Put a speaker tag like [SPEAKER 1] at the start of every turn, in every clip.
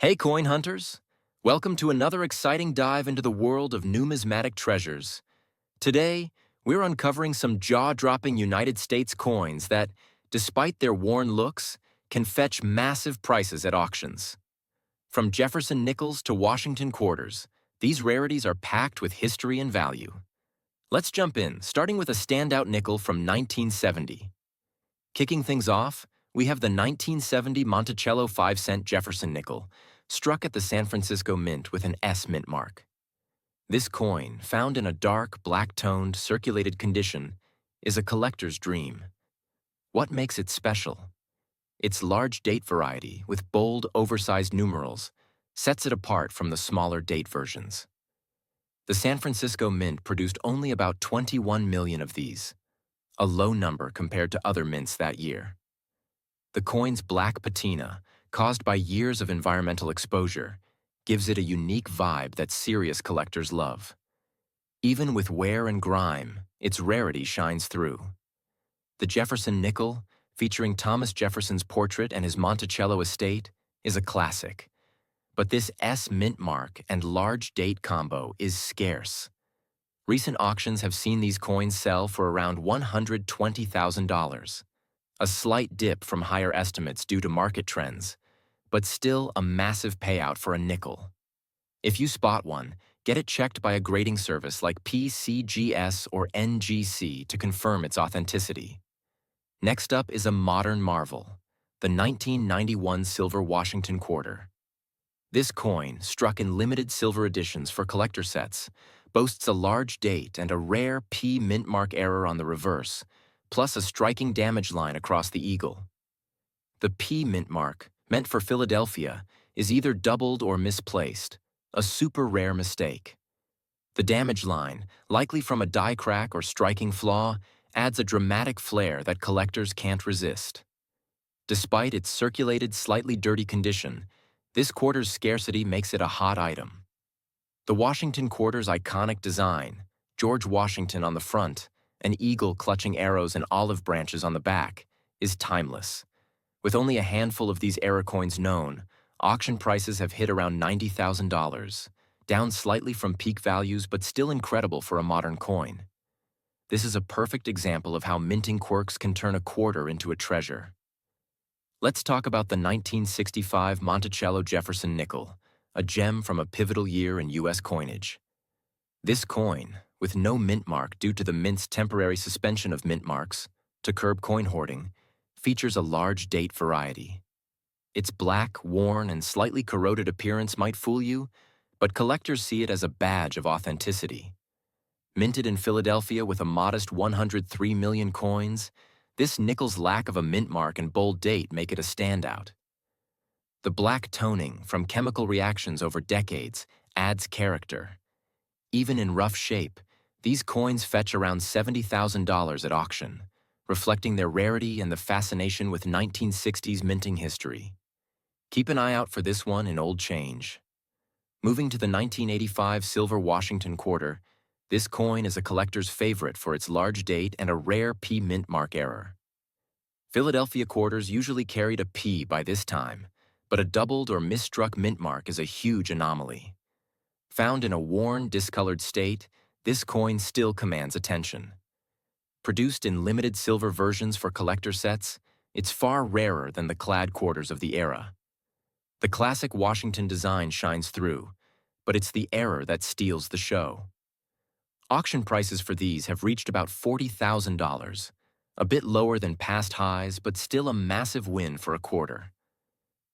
[SPEAKER 1] Hey, coin hunters! Welcome to another exciting dive into the world of numismatic treasures. Today, we're uncovering some jaw-dropping United States coins that, despite their worn looks, can fetch massive prices at auctions. From Jefferson Nickels to Washington Quarters, these rarities are packed with history and value. Let's jump in, starting with a standout nickel from 1970. Kicking things off, we have the 1970 Monticello 5-cent Jefferson nickel, struck at the San Francisco Mint with an S mint mark. This coin, found in a dark, black-toned, circulated condition, is a collector's dream. What makes it special? Its large date variety, with bold, oversized numerals, sets it apart from the smaller date versions. The San Francisco Mint produced only about 21 million of these, a low number compared to other mints that year. The coin's black patina, caused by years of environmental exposure, gives it a unique vibe that serious collectors love. Even with wear and grime, its rarity shines through. The Jefferson Nickel, featuring Thomas Jefferson's portrait and his Monticello estate, is a classic. But this S mint mark and large date combo is scarce. Recent auctions have seen these coins sell for around $120,000. A slight dip from higher estimates due to market trends, but still a massive payout for a nickel. If you spot one, get it checked by a grading service like PCGS or NGC to confirm its authenticity. Next up is a modern marvel, the 1991 Silver Washington Quarter. This coin, struck in limited silver editions for collector sets, boasts a large date and a rare P mint mark error on the reverse, plus a striking damage line across the eagle. The P mint mark, meant for Philadelphia, is either doubled or misplaced, a super rare mistake. The damage line, likely from a die crack or striking flaw, adds a dramatic flair that collectors can't resist. Despite its circulated, slightly dirty condition, this quarter's scarcity makes it a hot item. The Washington Quarter's iconic design, George Washington on the front, an eagle clutching arrows and olive branches on the back, is timeless. With only a handful of these era coins known, auction prices have hit around $90,000, down slightly from peak values but still incredible for a modern coin. This is a perfect example of how minting quirks can turn a quarter into a treasure. Let's talk about the 1965 Monticello Jefferson Nickel, a gem from a pivotal year in U.S. coinage. This coin, with no mint mark due to the mint's temporary suspension of mint marks to curb coin hoarding, features a large date variety. Its black, worn, and slightly corroded appearance might fool you, but collectors see it as a badge of authenticity. Minted in Philadelphia with a modest 103 million coins, this nickel's lack of a mint mark and bold date make it a standout. The black toning from chemical reactions over decades adds character. Even in rough shape, these coins fetch around $70,000 at auction, reflecting their rarity and the fascination with 1960s minting history. Keep an eye out for this one in old change. Moving to the 1985 Silver Washington Quarter, this coin is a collector's favorite for its large date and a rare P mint mark error. Philadelphia quarters usually carried a P by this time, but a doubled or misstruck mint mark is a huge anomaly. Found in a worn, discolored state, this coin still commands attention. Produced in limited silver versions for collector sets, it's far rarer than the clad quarters of the era. The classic Washington design shines through, but it's the error that steals the show. Auction prices for these have reached about $40,000, a bit lower than past highs, but still a massive win for a quarter.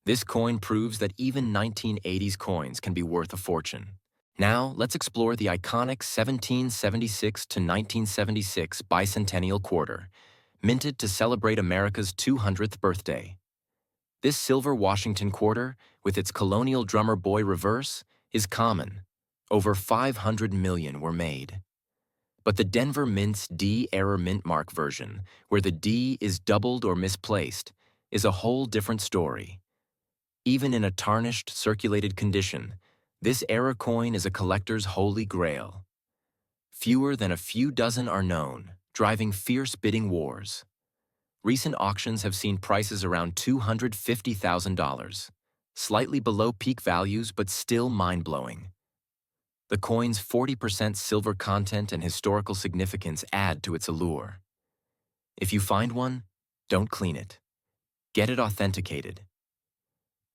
[SPEAKER 1] This coin proves that even 1980s coins can be worth a fortune. Now, let's explore the iconic 1776 to 1976 Bicentennial Quarter, minted to celebrate America's 200th birthday. This silver Washington Quarter, with its colonial drummer boy reverse, is common. Over 500 million were made. But the Denver Mint's D error mint mark version, where the D is doubled or misplaced, is a whole different story. Even in a tarnished, circulated condition, this era coin is a collector's holy grail. Fewer than a few dozen are known, driving fierce bidding wars. Recent auctions have seen prices around $250,000. slightly below peak values but still mind-blowing. The coin's 40% silver content and historical significance add to its allure. If you find one, don't clean it. Get it authenticated.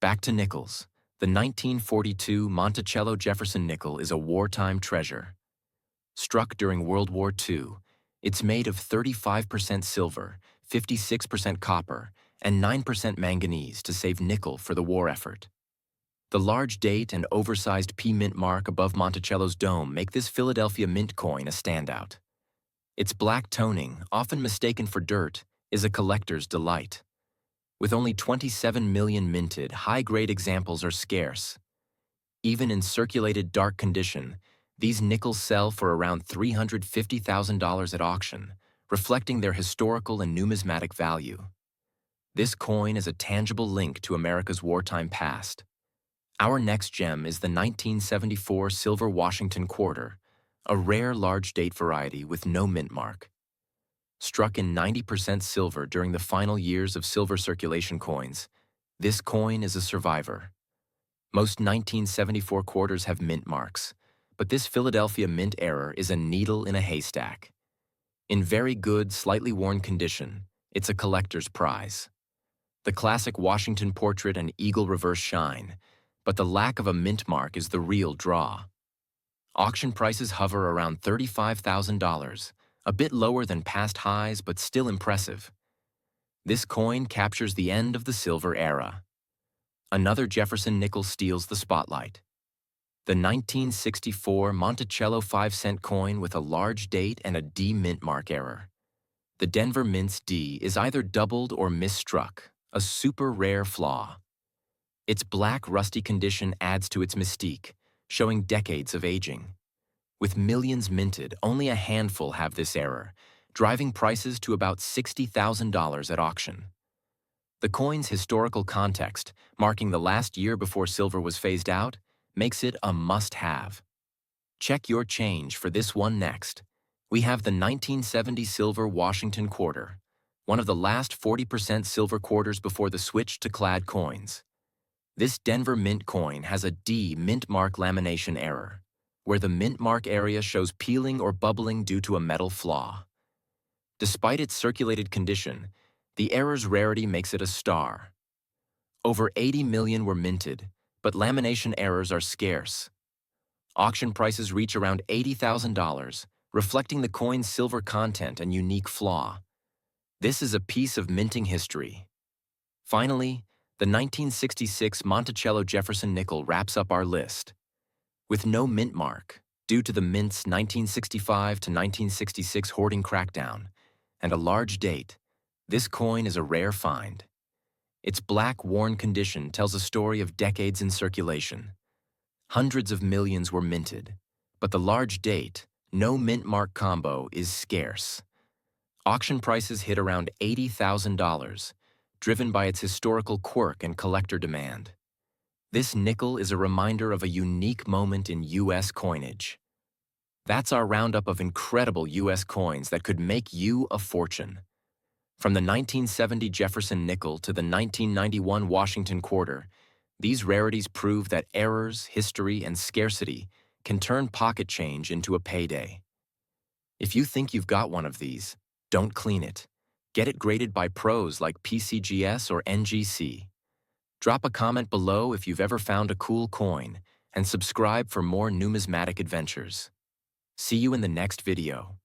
[SPEAKER 1] Back to nickels. The 1942 Monticello Jefferson nickel is a wartime treasure. Struck during World War II, it's made of 35% silver, 56% copper, and 9% manganese to save nickel for the war effort. The large date and oversized P mint mark above Monticello's dome make this Philadelphia mint coin a standout. Its black toning, often mistaken for dirt, is a collector's delight. With only 27 million minted, high-grade examples are scarce. Even in circulated dark condition, these nickels sell for around $350,000 at auction, reflecting their historical and numismatic value. This coin is a tangible link to America's wartime past. Our next gem is the 1974 Silver Washington Quarter, a rare large-date variety with no mint mark. Struck in 90% silver during the final years of silver circulation coins, this coin is a survivor. Most 1974 quarters have mint marks, but this Philadelphia mint error is a needle in a haystack. In very good, slightly worn condition, it's a collector's prize. The classic Washington portrait and eagle reverse shine, but the lack of a mint mark is the real draw. Auction prices hover around $35,000, a bit lower than past highs but still impressive. This coin captures the end of the silver era. Another Jefferson nickel steals the spotlight. The 1964 Monticello 5-cent coin with a large date and a D mint mark error. The Denver Mint's D is either doubled or misstruck, a super rare flaw. Its black, rusty condition adds to its mystique, showing decades of aging. With millions minted, only a handful have this error, driving prices to about $60,000 at auction. The coin's historical context, marking the last year before silver was phased out, makes it a must-have. Check your change for this one next. We have the 1970 Silver Washington Quarter, one of the last 40% silver quarters before the switch to clad coins. This Denver Mint coin has a D mint mark lamination error, where the mint mark area shows peeling or bubbling due to a metal flaw. Despite its circulated condition, the error's rarity makes it a star. Over 80 million were minted, but lamination errors are scarce. Auction prices reach around $80,000, reflecting the coin's silver content and unique flaw. This is a piece of minting history. Finally, the 1966 Monticello Jefferson nickel wraps up our list. With no mint mark, due to the mint's 1965 to 1966 hoarding crackdown, and a large date, this coin is a rare find. Its black, worn condition tells a story of decades in circulation. Hundreds of millions were minted, but the large date, no mint mark combo is scarce. Auction prices hit around $80,000, driven by its historical quirk and collector demand. This nickel is a reminder of a unique moment in U.S. coinage. That's our roundup of incredible U.S. coins that could make you a fortune. From the 1970 Jefferson nickel to the 1991 Washington Quarter, these rarities prove that errors, history, and scarcity can turn pocket change into a payday. If you think you've got one of these, don't clean it. Get it graded by pros like PCGS or NGC. Drop a comment below if you've ever found a cool coin, and subscribe for more numismatic adventures. See you in the next video.